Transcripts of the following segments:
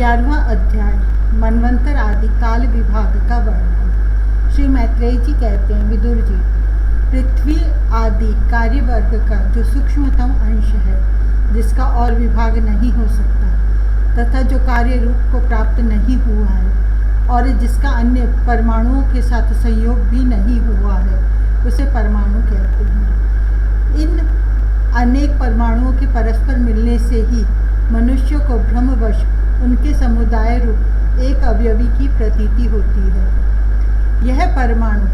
11वां अध्याय मनवंतर आदि काल विभाग का वर्णन। श्री मैत्रेय जी कहते हैं, विदुर जी, पृथ्वी आदि कार्यवर्ग का जो सूक्ष्मतम अंश है, जिसका और विभाग नहीं हो सकता, तथा जो कार्य रूप को प्राप्त नहीं हुआ है और जिसका अन्य परमाणुओं के साथ संयोग भी नहीं हुआ है, उसे परमाणु कहते हैं। इन अनेक परमाणुओं के परस्पर मिलने से ही मनुष्य को भ्रमवश उनके समुदाय रूप एक अवयवी की प्रतीति होती है। यह परमाणु,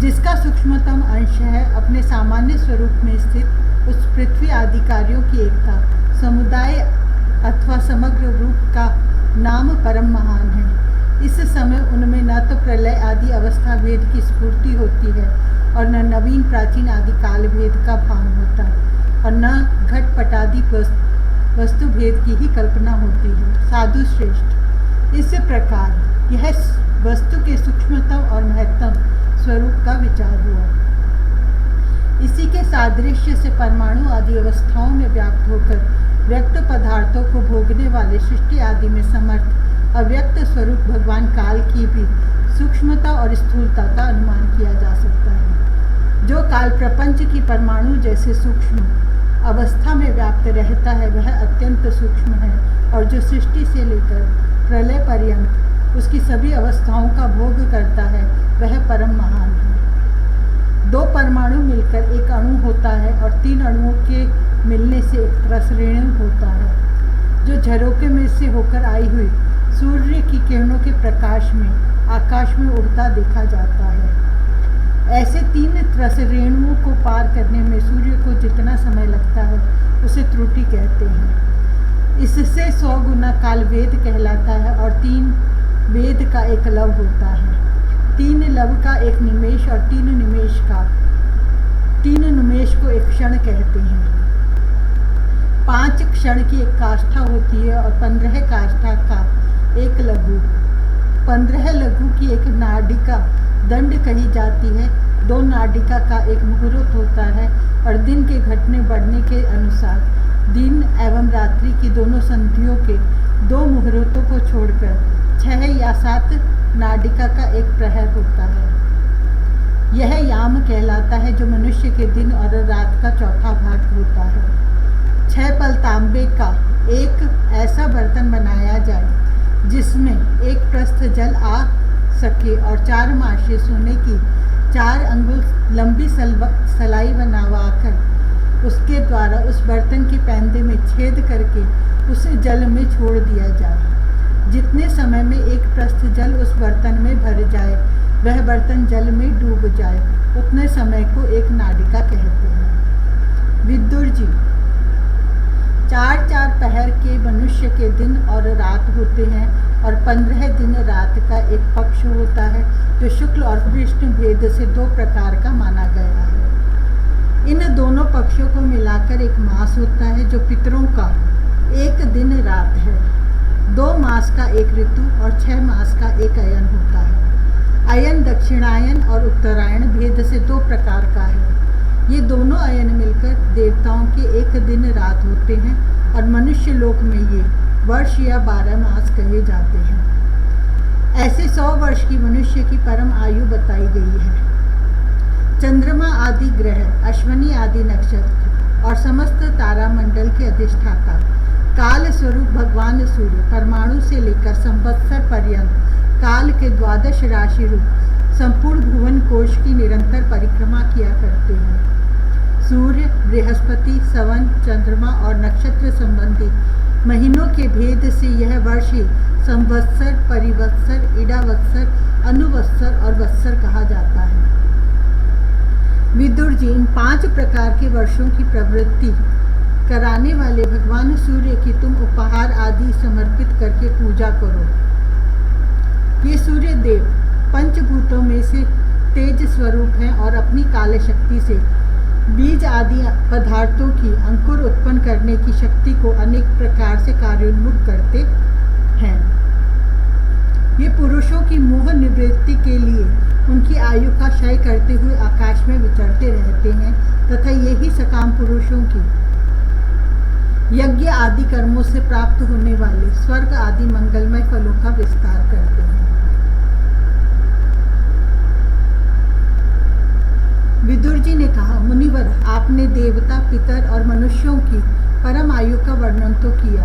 जिसका सूक्ष्मतम अंश है, अपने सामान्य स्वरूप में स्थित उस पृथ्वी आदि कार्यों की एकता, समुदाय अथवा समग्र रूप का नाम परम महान है। इस समय उनमें न तो प्रलय आदि अवस्था भेद की स्फूर्ति होती है और न नवीन प्राचीन आदि काल भेद का भान होता है और न घटपटादि वस्तु भेद की ही कल्पना होती है। साधु श्रेष्ठ, इस प्रकार यह वस्तु के सूक्ष्मतम और महत्तम स्वरूप का विचार हुआ। इसी के सादृश्य से परमाणु आदि अवस्थाओं में व्याप्त होकर व्यक्त पदार्थों को भोगने वाले सृष्टि आदि में समर्थ अव्यक्त स्वरूप भगवान काल की भी सूक्ष्मता और स्थूलता का अनुमान किया जा सकता है। जो काल प्रपंच की परमाणु जैसे सूक्ष्म अवस्था में व्याप्त रहता है, वह अत्यंत सूक्ष्म है, और जो सृष्टि से लेकर प्रलय पर्यंत उसकी सभी अवस्थाओं का भोग करता है, वह परम महान है। दो परमाणु मिलकर एक अणु होता है और तीन अणुओं के मिलने से एक त्रसरेणु होता है, जो झरोके में से होकर आई हुई सूर्य की किरणों के प्रकाश में आकाश में उड़ता देखा जाता है। ऐसे तीन त्रसरेणुओं को पार करने में सूर्य को जितना समय लगता है, उसे त्रुटि कहते हैं। इससे 100 गुना काल वेद कहलाता है और 3 वेद का एक लव होता है। 3 लव का एक निमेष और 3 निमेष को एक क्षण कहते हैं। 5 क्षण की एक काष्ठा होती है और 15 काष्ठा का एक लघु, 15 लघु की एक नाडिका दंड कही जाती है। 2 नाडिका का एक मुहूर्त होता है और दिन के घटने बढ़ने के अनुसार दिन एवं रात्रि की दोनों संधियों के 2 मुहूर्तों को छोड़कर 6 या 7 नाडिका का एक प्रहर होता है। यह याम कहलाता है, जो मनुष्य के दिन और रात का चौथा भाग होता है। 6 पल तांबे का एक ऐसा बर्तन बनाया जाए जिसमें 1 प्रस्थ जल आ सके और 4 मासे सोने की 4 अंगुल लंबी सलाई बनवाकर उसके द्वारा उस बर्तन के पैंदे में छेद करके उसे जल में छोड़ दिया जाए। जितने समय में 1 प्रस्थ जल उस बर्तन में भर जाए, वह बर्तन जल में डूब जाए, उतने समय को एक नाडिका कहते हैं। विदुर जी, 4-4 पहर के मनुष्य के दिन और रात होते हैं और 15 दिन रात का एक पक्ष होता है, जो शुक्ल और कृष्ण भेद से 2 प्रकार का माना गया है। इन दोनों पक्षों को मिलाकर एक मास होता है, जो पितरों का 1 दिन रात है। 2 मास का एक ऋतु और 6 मास का एक अयन होता है। अयन दक्षिणायन और उत्तरायण भेद से 2 प्रकार का है। ये दोनों अयन मिलकर देवताओं के 1 दिन रात होते हैं और मनुष्य लोक में ये वर्ष या 12 मास कहे जाते हैं। ऐसे 100 वर्ष की मनुष्य की परम आयु बताई गई है। चंद्रमा आदि ग्रह, अश्विनी आदि नक्षत्र और समस्त तारामंडल के अधिष्ठाता काल स्वरूप भगवान सूर्य परमाणु से लेकर संवत्सर पर्यंत काल के 12 राशि रूप संपूर्ण भुवन कोश की निरंतर परिक्रमा किया करते हैं। सूर्य, बृहस्पति, सवन, चंद्रमा और नक्षत्र संबंधी महीनों के भेद से यह वर्ष ही संवत्सर, परिवत्सर, इडावत्सर, अनुवत्सर और वत्सर कहा जाता है। विदुर जी, इन 5 प्रकार के वर्षों की प्रवृत्ति कराने वाले भगवान सूर्य की तुम उपहार आदि समर्पित करके पूजा करो। ये सूर्य देव पंचभूतों में से तेज स्वरूप हैं और अपनी काल शक्ति से बीज आदि पदार्थों की अंकुर उत्पन्न करने की शक्ति को अनेक प्रकार से कार्योन्मुख करते हैं। ये पुरुषों की मोह निवृत्ति के लिए उनकी आयु का क्षय करते हुए आकाश में विचरते रहते हैं तथा यही सकाम पुरुषों की यज्ञ आदि कर्मों से प्राप्त होने वाले स्वर्ग आदि मंगलमय फलों का विस्तार करते हैं। विदुर जी ने कहा, मुनिवर, आपने देवता, पितर और मनुष्यों की परम आयु का वर्णन तो किया,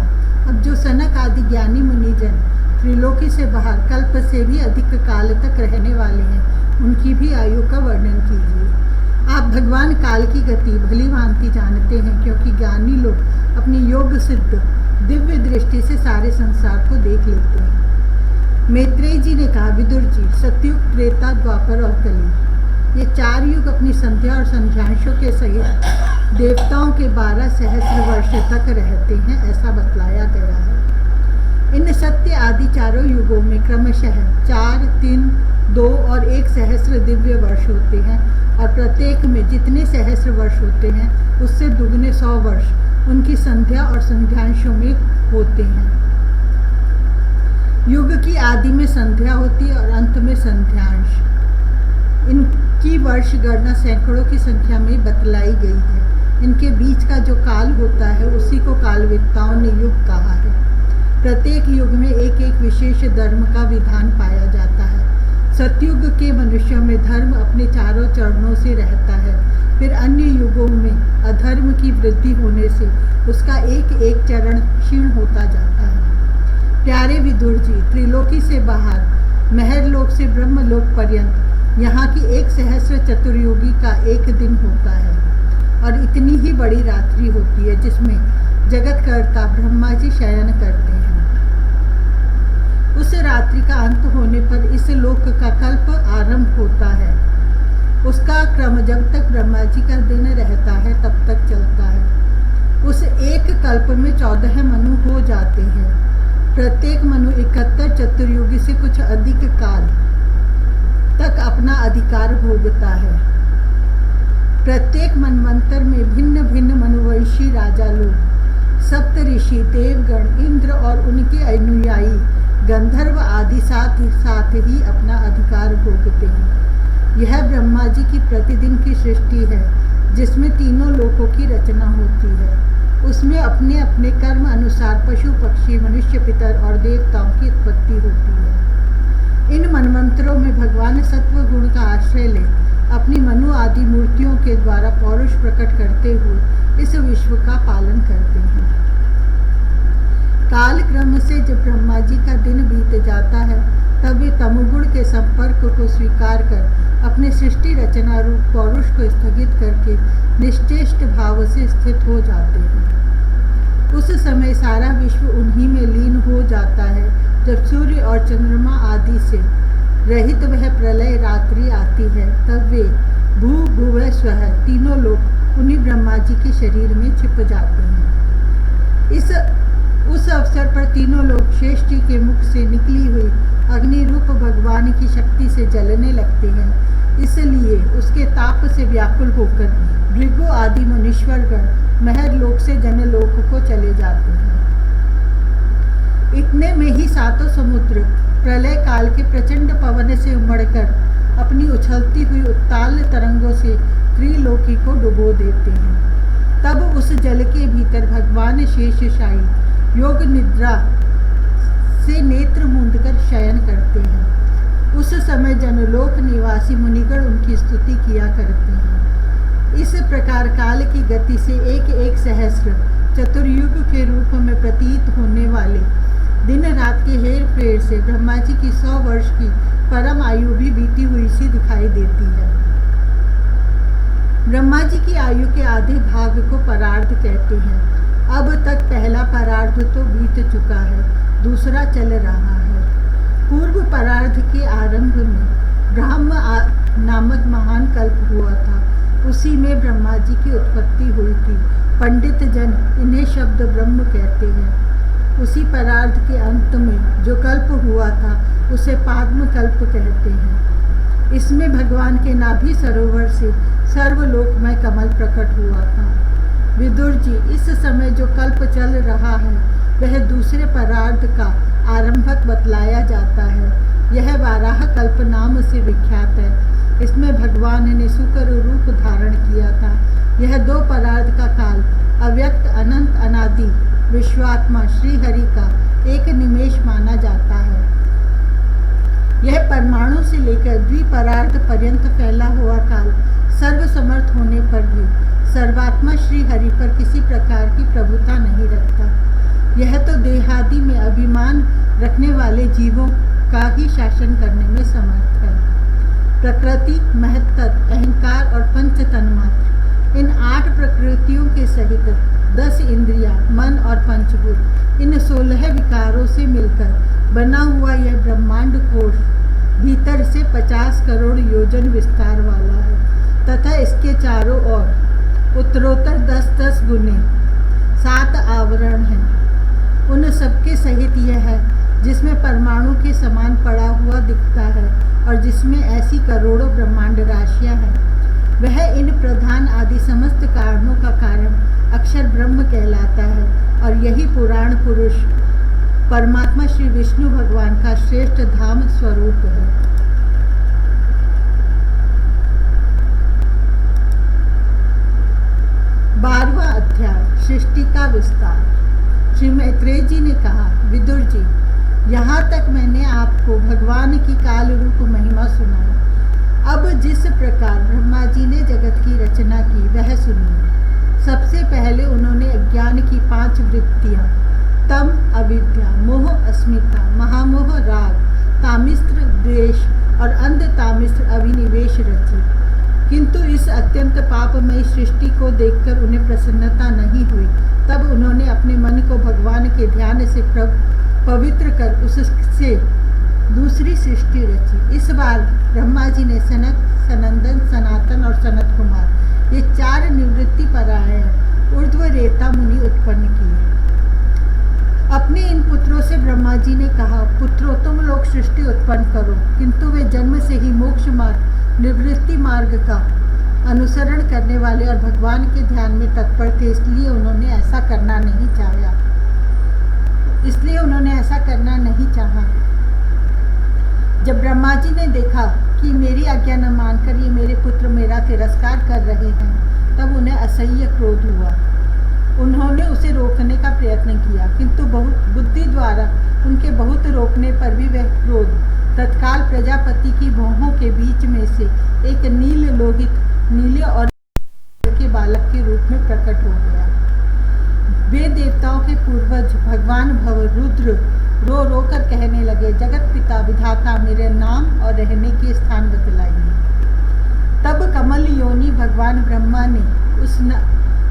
अब जो सनक आदि ज्ञानी मुनिजन त्रिलोकी से बाहर कल्प से भी अधिक काल तक रहने वाले हैं, उनकी भी आयु का वर्णन कीजिए। आप भगवान काल की गति भली भांति जानते हैं, क्योंकि ज्ञानी लोग अपनी योग सिद्ध दिव्य दृष्टि से सारे संसार को देख लेते हैं। मैत्रेय जी ने कहा, विदुर जी, सतयुग, त्रेता, द्वापर और कली, ये 4 युग अपनी संध्या और संध्यांशों के सहित देवताओं के 12 सहस्र वर्ष तक रहते हैं, ऐसा बतलाया गया है। इन सत्य आदि चारों युगों में क्रमशः 4, 3, 2 और 1 सहस्र दिव्य वर्ष होते हैं, और प्रत्येक में जितने सहस्र वर्ष होते हैं उससे दुगने 100 वर्ष उनकी संध्या और संध्यांशों में होते हैं। युग की आदि में संध्या होती है और अंत में संध्यांश। इनकी वर्ष गणना सैकड़ों की संख्या में बतलाई गई है। इनके बीच का जो काल होता है उसी को कालवेत्ताओं ने युग कहा है। प्रत्येक युग में एक एक विशेष धर्म का विधान पाया जाता है। सतयुग के मनुष्यों में धर्म अपने चारों चरणों से रहता है, फिर अन्य युगों में अधर्म की वृद्धि होने से उसका एक एक चरण क्षीण होता जाता है। प्यारे विदुर जी, त्रिलोकी से बाहर महरलोक से ब्रह्मलोक पर्यंत यहाँ की 1 सहस्र चतुर्युगी का एक दिन होता है, और इतनी ही बड़ी रात्रि होती है जिसमें जगतकर्ता ब्रह्मा जी शयन करते हैं। उस रात्रि का अंत होने पर इस लोक का कल्प आरंभ होता है। उसका क्रम जब तक ब्रह्मा जी का दिन रहता है तब तक चलता है। उस एक कल्प में 14 मनु हो जाते हैं। प्रत्येक मनु 71 चतुर्युगी से कुछ अधिक काल तक अपना अधिकार भोगता है। प्रत्येक मनवंतर में भिन्न भिन्न मनुवंशी राजा लोग, सप्त ऋषि, देवगण, इंद्र और उनके अनुयायी गंधर्व आदि साथ ही अपना अधिकार भोगते हैं। यह ब्रह्मा जी की प्रतिदिन की सृष्टि है, जिसमें तीनों लोकों की रचना होती है। उसमें अपने अपने कर्म अनुसार पशु, पक्षी, मनुष्य, पितर और देवताओं की उत्पत्ति होती है। इन मनवंतरों में भगवान सत्व गुण का आश्रय ले अपनी मनु आदि मूर्तियों के द्वारा पौरुष प्रकट करते हुए इस विश्व का पालन करते हैं। काल क्रम से जब ब्रह्मा जी का दिन बीत जाता है तब वे तमोगुण के संपर्क को स्वीकार कर अपने सृष्टि रचना रूप पौरुष को स्थगित करके निश्चेष्ट भाव से स्थित हो जाते हैं। उस समय सारा विश्व उन्हीं में लीन हो जाता है। जब सूर्य और चंद्रमा आदि से रहित वह प्रलय रात्रि आती है तब वे भू भुव स्वः तीनों लोग उन्हीं ब्रह्मा जी के शरीर में छिप जाते हैं। उस अवसर पर तीनों लोग शेष जी के मुख से निकली हुई अग्नि रूप भगवान की शक्ति से जलने लगते हैं। इसलिए उसके ताप से व्याकुल होकर भृगु आदि मुनीश्वरगण महरलोक से जनलोक को चले जाते हैं। इतने में ही 7 समुद्र प्रलय काल के प्रचंड पवन से उमड़कर अपनी उछलती हुई उत्ताल तरंगों से त्रिलोकी को डुबो देते हैं। तब उस जल के भीतर भगवान शेषशायी योग निद्रा से नेत्र मूंदकर शयन करते हैं। उस समय जनलोक निवासी मुनिगण उनकी स्तुति किया करते हैं। इस प्रकार काल की गति से एक एक सहस्र चतुर्युग के रूप में प्रतीत होने वाले दिन रात के हेर फेर से ब्रह्मा जी की 100 वर्ष की परम आयु भी बीती हुई सी दिखाई देती है। ब्रह्मा जी की आयु के आधे भाग को परार्ध कहते हैं। अब तक पहला परार्ध तो बीत चुका है, दूसरा चल रहा है। पूर्व परार्ध के आरंभ में ब्रह्म नामक महान कल्प हुआ था। उसी में ब्रह्मा जी की उत्पत्ति हुई थी। पंडित जन इन्हें शब्द ब्रह्म कहते हैं। उसी परार्ध के अंत में जो कल्प हुआ था उसे पाद्म कल्प कहते हैं। इसमें भगवान के नाभि सरोवर से सर्वलोकमय कमल प्रकट हुआ था। विदुर जी, इस समय जो कल्प चल रहा है वह दूसरे परार्ध का आरंभक बतलाया जाता है। यह वाराह कल्प नाम से विख्यात है। इसमें भगवान ने शुक्र रूप धारण किया था। यह 2 परार्ध का काल अव्यक्त, अनंत, अनादि आदि विश्वात्मा श्री हरि का एक निमेष माना जाता है। यह परमाणु से लेकर द्विपरार्ध पर्यंत फैला हुआ काल सर्वसमर्थ होने पर भी सर्वात्मा श्री हरि पर किसी प्रकार की प्रभुता नहीं रखता। यह तो देहादि में अभिमान रखने वाले जीवों का ही शासन करने में समर्थ है। प्रकृति, महत्तत्व, अहंकार और पंच तन्मात्र, इन 8 प्रकृतियों के सहित 10 इंद्रियां, मन और पंचभूत, इन 16 विकारों से मिलकर बना हुआ यह ब्रह्मांड कोश भीतर से 50 करोड़ योजन विस्तार वाला है तथा इसके चारों ओर उत्तरोत्तर 10-10 गुने 7 आवरण हैं। उन सबके सहित यह है जिसमें परमाणु के समान पड़ा हुआ दिखता है और जिसमें ऐसी करोड़ों ब्रह्मांड राशियां हैं। वह इन प्रधान आदि समस्त कारणों का कारण अक्षर ब्रह्म कहलाता है और यही पुराण पुरुष परमात्मा श्री विष्णु भगवान का श्रेष्ठ धाम स्वरूप है। बारहवां अध्याय, सृष्टि का विस्तार। श्री मैत्रेय जी ने कहा, विदुर जी, यहाँ तक मैंने आपको भगवान की काल रूप महिमा सुनाई। अब जिस प्रकार ब्रह्मा जी ने जगत की रचना की वह सुनिए। सबसे पहले उन्होंने अज्ञान की 5 वृत्तियाँ तम, अविद्या, मोह, अस्मिता, महामोह, राग, तामिस्त्र, द्वेष और अंध तामिस्त्र अभिनिवेश रची। किंतु इस अत्यंत पापमयी सृष्टि को देखकर उन्हें प्रसन्नता नहीं हुई। तब उन्होंने अपने मन को भगवान के ध्यान से पवित्र कर उससे दूसरी सृष्टि रची। इस बार ब्रह्मा जी ने सनक, सनंदन, सनातन और सनत कुमार, ये 4 निवृत्ति परायण ऊर्ध्व रेता मुनि उत्पन्न किए। अपने इन पुत्रों से ब्रह्मा जी ने कहा, पुत्रों, तुम लोग सृष्टि उत्पन्न करो। किंतु वे जन्म से ही मोक्ष मार्ग, निवृत्ति मार्ग का अनुसरण करने वाले और भगवान के ध्यान में तत्पर थे, इसलिए उन्होंने ऐसा करना नहीं चाहा। जब ब्रह्मा जी ने देखा कि मेरी आज्ञा न मानकर ये मेरे पुत्र मेरा तिरस्कार कर रहे हैं, तब उन्हें असह्य क्रोध हुआ। उन्होंने उसे रोकने का प्रयत्न किया, किंतु बुद्धि द्वारा उनके बहुत रोकने पर भी वह क्रोध तत्काल प्रजापति की भौहों के बीच में से एक नीले और के बालक के रूप में प्रकट हो गया। वे देवताओं के पूर्वज भगवान भवरुद्र रो रो कर कहने लगे, जगत पिता विधाता, मेरे नाम और रहने के स्थान बतलाइए। तब कमल योनि भगवान ब्रह्मा ने उस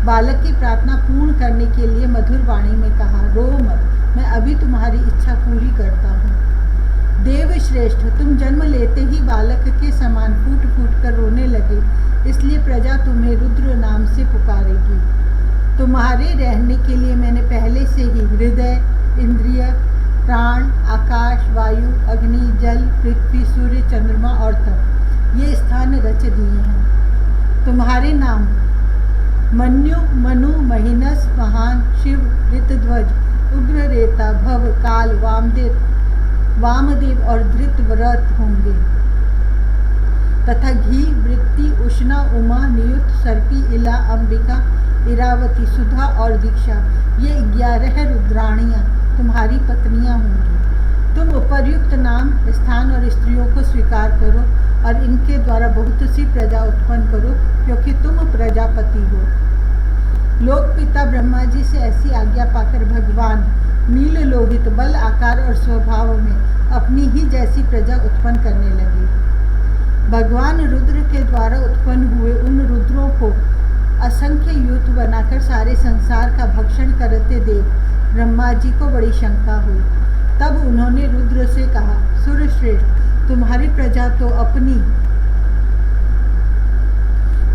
बालक की प्रार्थना पूर्ण करने के लिए मधुर वाणी में कहा, रो मत, मैं अभी तुम्हारी इच्छा पूरी करता हूँ। देव श्रेष्ठ, तुम जन्म लेते ही बालक के समान फूट फूट कर रोने लगे, इसलिए प्रजा तुम्हें रुद्र नाम से पुकारेगी। तुम्हारे रहने के लिए मैंने पहले से ही हृदय, इंद्रिय, प्राण, आकाश, वायु, अग्नि, जल, पृथ्वी, सूर्य, चंद्रमा और तप ये स्थान रच दिए हैं। तुम्हारे नाम मन्यु, मनु, महिनस, महान, शिव, ऋतध्वज, उग्ररेता, भव, काल, वामदेव और धृतव्रत होंगे तथा घी, वृत्ति, उष्णा, उमा, नियुत, सर्पी, इला, अंबिका, इरावती, सुधा और दीक्षा, ये 11 रुद्राणियाँ तुम्हारी पत्नियाँ होंगी। तुम उपर्युक्त नाम, स्थान और स्त्रियों को स्वीकार करो और इनके द्वारा बहुत सी प्रजा उत्पन्न करो, क्योंकि तुम प्रजापति हो। लोक पिता ब्रह्मा जी से ऐसी आज्ञा पाकर भगवान नील लोहित बल, आकार और स्वभाव में अपनी ही जैसी प्रजा उत्पन्न करने लगे। भगवान रुद्र के द्वारा उत्पन्न हुए उन रुद्रों को असंख्य यूथ बनाकर सारे संसार का भक्षण करते देख ब्रह्मा जी को बड़ी शंका हुई। तब उन्होंने रुद्र से कहा, सुरश्रेष्ठ, तुम्हारी प्रजा तो अपनी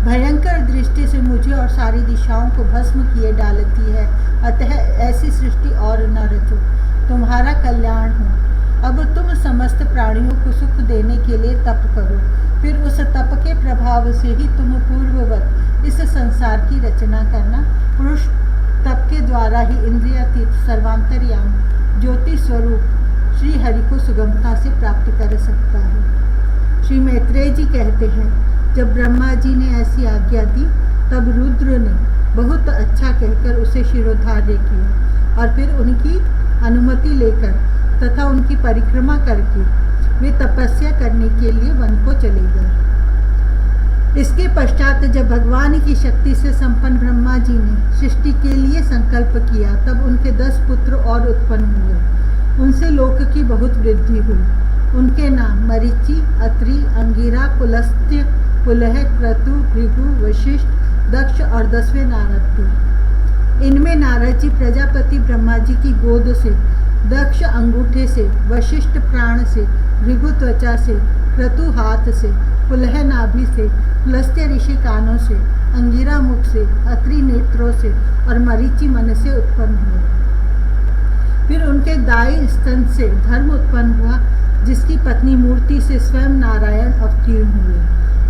भयंकर दृष्टि से मुझे और सारी दिशाओं को भस्म किए डालती है, अतः ऐसी सृष्टि और न रचो, तुम्हारा कल्याण हो। अब तुम समस्त प्राणियों को सुख देने के लिए तप करो, फिर उस तप के प्रभाव से ही तुम पूर्ववत इस संसार की रचना करना। पुरुष तप के द्वारा ही इंद्रियातीत सर्वांतर्याम ज्योति स्वरूप श्री हरि को सुगमता से प्राप्त कर सकता है। श्री मैत्रेय जी कहते हैं, जब ब्रह्मा जी ने ऐसी आज्ञा दी तब रुद्र ने बहुत अच्छा कहकर उसे शिरोधार्य किया और फिर उनकी अनुमति लेकर तथा उनकी परिक्रमा करके वे तपस्या करने के लिए वन को चले गए। इसके पश्चात जब भगवान की शक्ति से संपन्न ब्रह्मा जी ने सृष्टि के लिए संकल्प किया, तब उनके 10 पुत्र और उत्पन्न हुए। उनसे लोक की बहुत वृद्धि हुई। उनके नाम मरीचि, अत्रि, अंगिरा, पुलस्त्य, पुलह, क्रतु, भृगु, वशिष्ठ, दक्ष और 10वें नारद थे। इनमें नारद जी प्रजापति ब्रह्मा जी की गोद से, दक्ष अंगूठे से, वशिष्ठ प्राण से, भृगु त्वचा से, क्रतु हाथ से, पुलह नाभि से, पुलस्त्य ऋषि कानों से, अंगिरा मुख से, अत्रि नेत्रों से और मरीचि मन से उत्पन्न हुए। फिर उनके दाएं स्तन से धर्म उत्पन्न हुआ, जिसकी पत्नी मूर्ति से स्वयं नारायण अवतीर्ण हुए,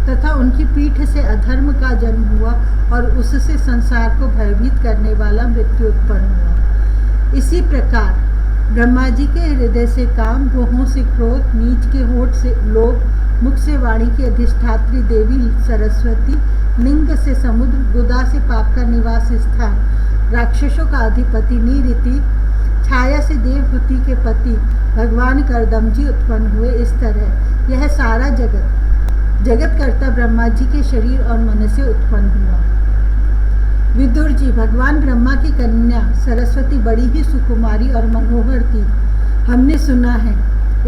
तथा उनकी पीठ से अधर्म का जन्म हुआ और उससे संसार को भयभीत करने वाला मृत्यु उत्पन्न हुआ। इसी प्रकार ब्रह्मा जी के हृदय से काम, भुहों से क्रोध, नीच के होठ से लोभ, मुख से वाणी की अधिष्ठात्री देवी सरस्वती, लिंग से समुद्र, गुदा से पाप का निवास स्थान, राक्षसों का अधिपति नीरिति, छाया से देवहूति के पति भगवान करदमजी उत्पन्न हुए। इस तरह यह सारा जगत कर्ता ब्रह्मा जी के शरीर और मन से उत्पन्न हुआ। विदुर जी, भगवान ब्रह्मा की कन्या सरस्वती बड़ी ही सुकुमारी और मनोहर थी। हमने सुना है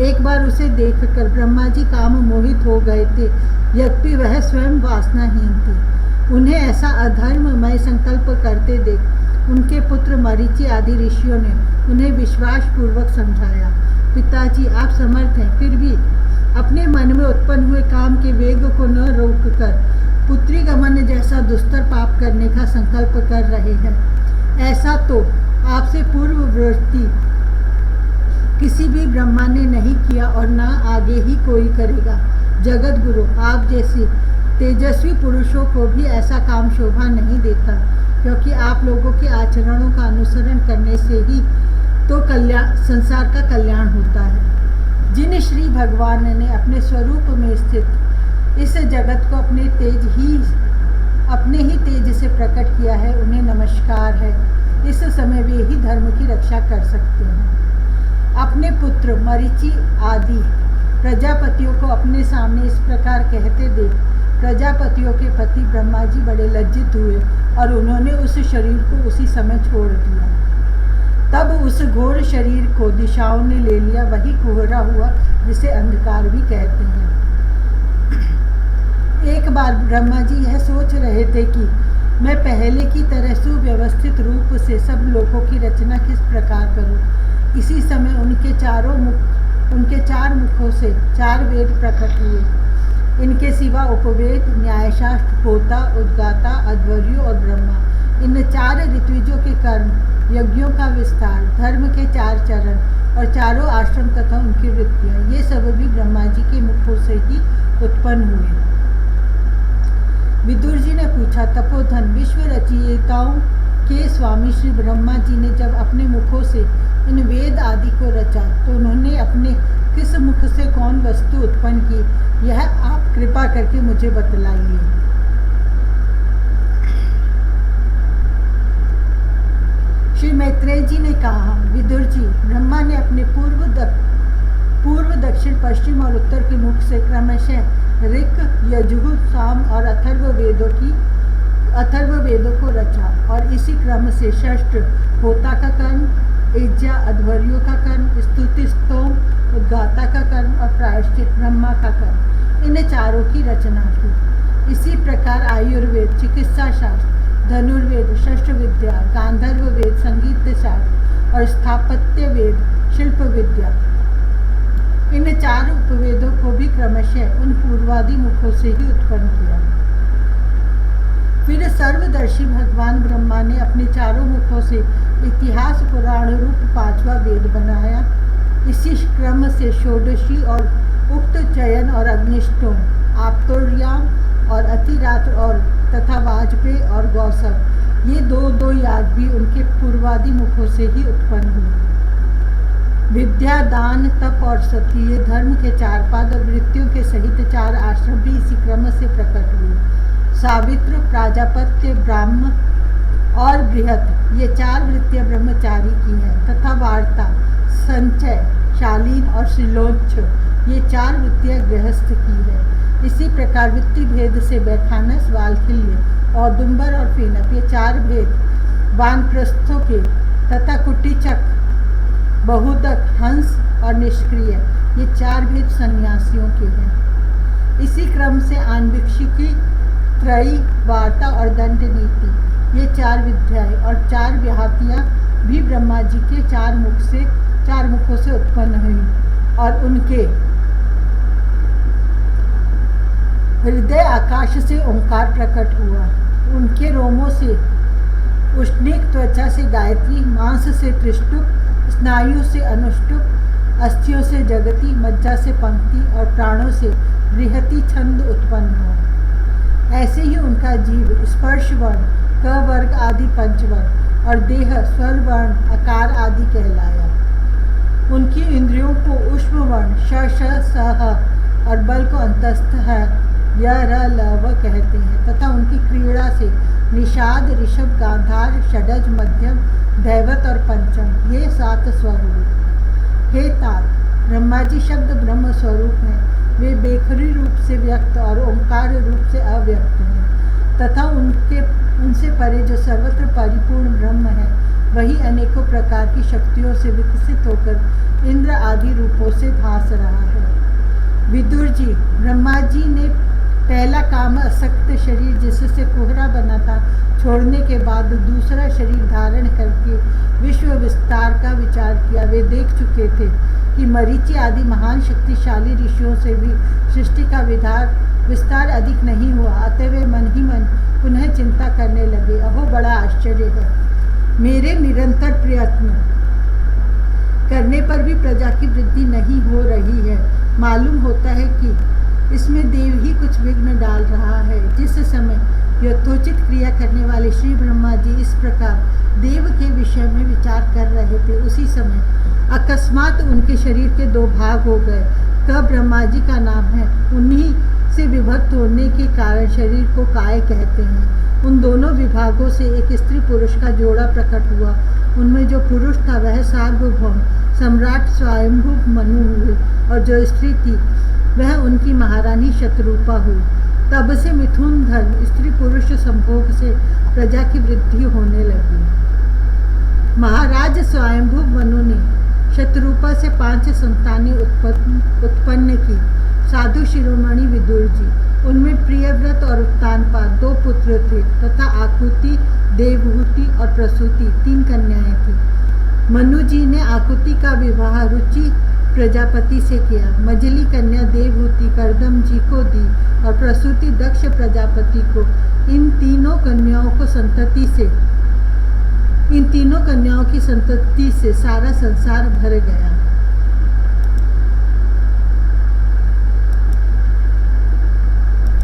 एक बार उसे देखकर ब्रह्मा जी काम मोहित हो गए थे, यद्यपि वह स्वयं वासनाहीन थी। उन्हें ऐसा अधर्ममय संकल्प करते देख उनके पुत्र मरीचि आदि ऋषियों ने उन्हें विश्वास पूर्वक समझाया, पिताजी आप समर्थ हैं, फिर भी अपने मन में उत्पन्न हुए काम के वेग को न रोककर पुत्री गमन जैसा दुस्तर पाप करने का संकल्प कर रहे हैं। ऐसा तो आपसे पूर्ववर्ती किसी भी ब्रह्मा ने नहीं किया और न आगे ही कोई करेगा। जगत गुरु, आप जैसे तेजस्वी पुरुषों को भी ऐसा काम शोभा नहीं देता, क्योंकि आप लोगों के आचरणों का अनुसरण करने से ही तो संसार का कल्याण होता है। जिन श्री भगवान ने अपने स्वरूप में स्थित इस जगत को अपने ही तेज से प्रकट किया है, उन्हें नमस्कार है। इस समय वे ही धर्म की रक्षा कर सकते हैं। अपने पुत्र मरीचि आदि प्रजापतियों को अपने सामने इस प्रकार कहते देख प्रजापतियों के पति ब्रह्मा जी बड़े लज्जित हुए और उन्होंने उस शरीर को उसी समय छोड़ दिया। तब उस घोर शरीर को दिशाओं ने ले लिया, वही कोहरा हुआ जिसे अंधकार भी कहते हैं। एक बार ब्रह्मा जी यह सोच रहे थे कि मैं पहले की तरह सुव्यवस्थित रूप से सब लोकों की रचना किस प्रकार करूं। इसी समय उनके चार मुखों से 4 वेद प्रकट हुए। इनके सिवा उपवेद, न्यायशास्त्र, होता, उद्गाता, अध्वर्यु और ब्रह्मा, इन 4 ऋत्विजों के कर्म, यज्ञों का विस्तार, धर्म के 4 चरण और चारों आश्रम तथा उनकी वृत्तियाँ, ये सब भी ब्रह्मा जी के मुखों से ही उत्पन्न हुए। विदुर जी ने पूछा, तपोधन, विश्व रचयिताओं के स्वामी श्री ब्रह्मा जी ने जब अपने मुखों से इन वेद आदि को रचा, तो उन्होंने अपने किस मुख से कौन वस्तु उत्पन्न की, यह आप कृपा करके मुझे बतलाइए। श्री मैत्रेय जी ने कहा, विदुर जी, ब्रह्मा ने अपने पूर्व, दक्षिण, पश्चिम और उत्तर के मुख से क्रमशः ऋक, यजुः, साम और अथर्व वेदों को रचा और इसी क्रम से षष्ठ होता का कर्म, इज्जा अध्वर्यों का कर्म, स्तुति स्तोम उद्गाता का कर्म और प्रायश्चित ब्रह्मा का कर्म, इन चारों की रचना की। इसी प्रकार आयुर्वेद, चिकित्सा शास्त्र, धनुर्वेद, शस्त्र विद्या, गांधर्व वेद, संगीत शास्त्र और स्थापत्य वेद, शिल्प विद्या, इन 4 उपवेदों को भी क्रमशः उन पूर्वादि मुखों से ही उत्पन्न किया। फिर सर्वदर्शी भगवान ब्रह्मा ने अपने चारों मुखों से इतिहास पुराण रूप 5वां वेद बनाया। इसी क्रम से षोडशी और उक्त चयन और अग्निष्टोम, आप्तोर्याम और अतिरात्र और तथा वाजपेय और गौसव, ये 2 याग भी उनके पूर्वादि मुखों से ही उत्पन्न हुए। विद्या, दान, तप और सती, ये धर्म के 4 पाद और वृत्तियों के सहित 4 आश्रम भी इसी क्रम से प्रकट हुए। सावित्र, प्राजापत्य, ब्राह्म, और बृहत ये 4 वृत्तियाँ ब्रह्मचारी की हैं तथा वार्ता, संचय, शालीन और श्रीलोच्छ ये 4 वृत्तियाँ गृहस्थ की है। इसी प्रकार वृत्ति भेद से बैखानस, वालखिल्य, औदुंबर और फेनक ये 4 भेद वानप्रस्थों के तथा कुटीचक, बहुदक, हंस और निष्क्रिय ये 4 भेद सन्यासियों के हैं। इसी क्रम से आन्वीक्षिकी, त्रयी, वार्ता और दंड नीति ये 4 विद्याएं और 4 व्याहतियाँ भी ब्रह्मा जी के 4 मुखों से उत्पन्न हुई और उनके हृदय आकाश से ओंकार प्रकट हुआ। उनके रोमों से उष्णिक, त्वचा से गायत्री, मांस से त्रिष्टुप, स्नायु से अनुष्टुप, अस्थियों से जगति, मज्जा से पंक्ति और प्राणों से बृहति छंद उत्पन्न हुआ। ऐसे ही उनका जीव स्पर्श वर्ण, क वर्ग आदि पंचवर्ण और देह स्वर वर्ण, आकार आदि कहलाया। उनकी इंद्रियों को उष्म वर्ण श, श, स और बल को अंतस्थ है य, र, ल, व कहते हैं तथा उनकी क्रीड़ा से निषाद, ऋषभ, गांधार, षडज, मध्यम, दैवत और पंचम ये 7 स्वर हुए। हे तात, ब्रह्मा जी शब्द ब्रह्म स्वरूप हैं। वे बेखरी रूप से व्यक्त और ओंकार रूप से अव्यक्त हैं तथा उनसे परे जो सर्वत्र परिपूर्ण ब्रह्म है वही अनेकों प्रकार की शक्तियों से विकसित होकर इंद्र आदि रूपों से भास रहा है। विदुर जी, ब्रह्मा जी ने पहला काम असक्त शरीर जिससे कोहरा बना था छोड़ने के बाद दूसरा शरीर धारण करके विश्व विस्तार का विचार किया। वे देख चुके थे कि मरीचि आदि महान शक्तिशाली ऋषियों से भी सृष्टि का विस्तार अधिक नहीं हुआ। अतः वे मन ही मन पुनः चिंता करने लगे। अहो बड़ा आश्चर्य है, मेरे निरंतर प्रयत्न करने पर भी प्रजा की वृद्धि नहीं हो रही है। मालूम होता है कि इसमें देव ही कुछ विघ्न डाल रहा है। जिस समय यथोचित क्रिया करने वाले श्री ब्रह्मा जी इस प्रकार देव के विषय में विचार कर रहे थे, उसी समय अकस्मात उनके शरीर के 2 भाग हो गए। क ब्रह्मा जी का नाम है, उन्हीं से विभक्त होने के कारण शरीर को काय कहते हैं। उन दोनों विभागों से एक स्त्री पुरुष का जोड़ा प्रकट हुआ। उनमें जो पुरुष था वह सार्वभौम सम्राट स्वयंभू मनु हुए और जो स्त्री थी वह उनकी महारानी शतरूपा हुई। तब से मिथुन धर्म स्त्री पुरुष संभोग से प्रजा की वृद्धि होने लगी। महाराज स्वयंभू मनु ने शतरूपा से 5 संतानें उत्पन्न की। साधु शिरोमणि विदुर जी, उनमें प्रियव्रत और उत्तानपाद 2 पुत्र थे तथा आकुति, देवहूति और प्रसूति 3 कन्याएं थी। मनु जी ने आकुति का विवाह रुचि प्रजापति से किया। मझली कन्या देवहूति करदम जी को दी और प्रसूति दक्ष प्रजापति को। इन तीनों कन्याओं की संतति से सारा संसार भर गया।